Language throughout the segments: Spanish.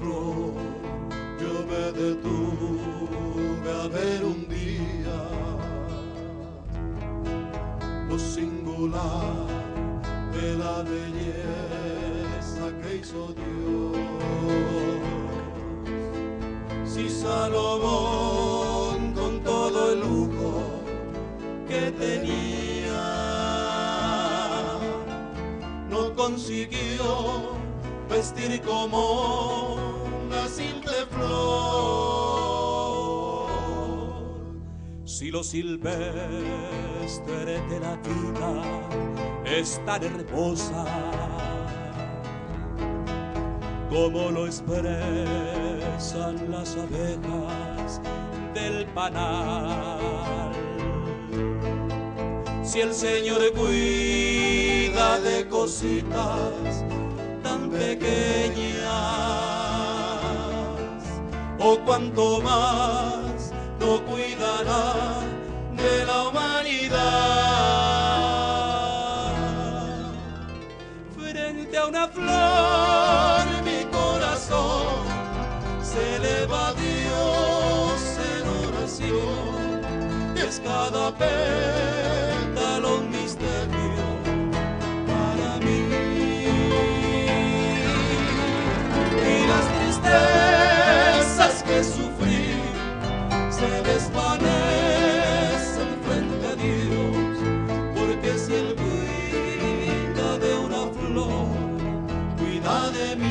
flor, yo me detuve a ver un día lo singular de la belleza que hizo Dios. Si Salomón con todo el lujo que tenía no consiguió vestir como una simple flor, si lo silvestre de la vida es tan hermosa como lo expresan las abejas del panal, si el Señor cuida de cositas tan pequeñas, o cuanto más no cuidará de la humanidad. Frente a una flor mi corazón se eleva a Dios en oración, y es cada pétalo un misterio para mí. Y las tristezas que sufrí se desvanecen frente a Dios, porque si Él cuida de una flor, cuida de mí.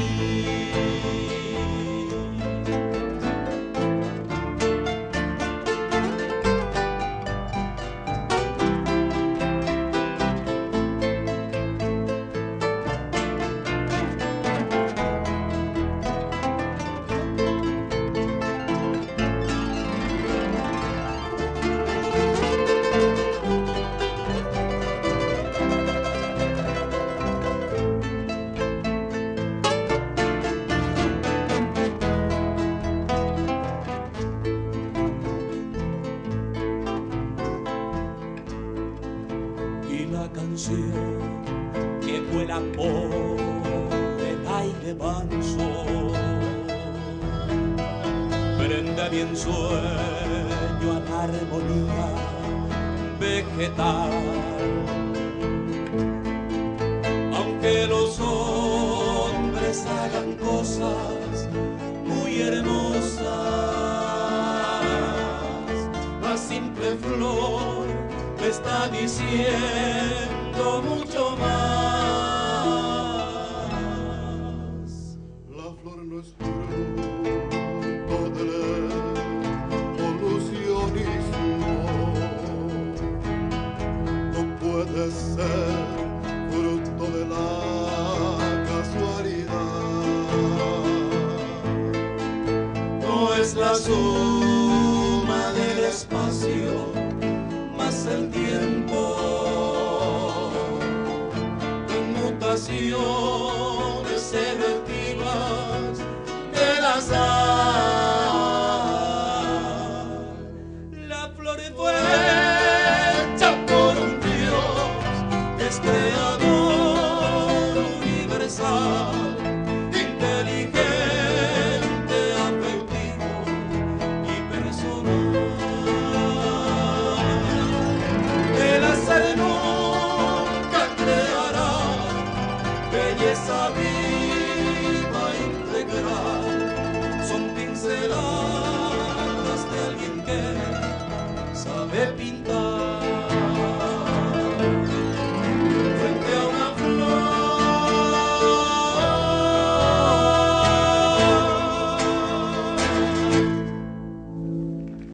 Canción que vuela por el aire manso, prende bien sueño a la armonía vegetal. Aunque los hombres hagan cosas muy hermosas, la simple flor me está diciendo mucho más. La flor no es fruto del evolucionismo, no puede ser fruto de la casualidad, no es la suma del espacio más el tiempo, en mutaciones selectivas del azar. La flor fue hecha por un Dios que es creador universal, inteligente, afectivo y personal. Nunca creará belleza viva integral, son pinceladas de alguien que sabe pintar.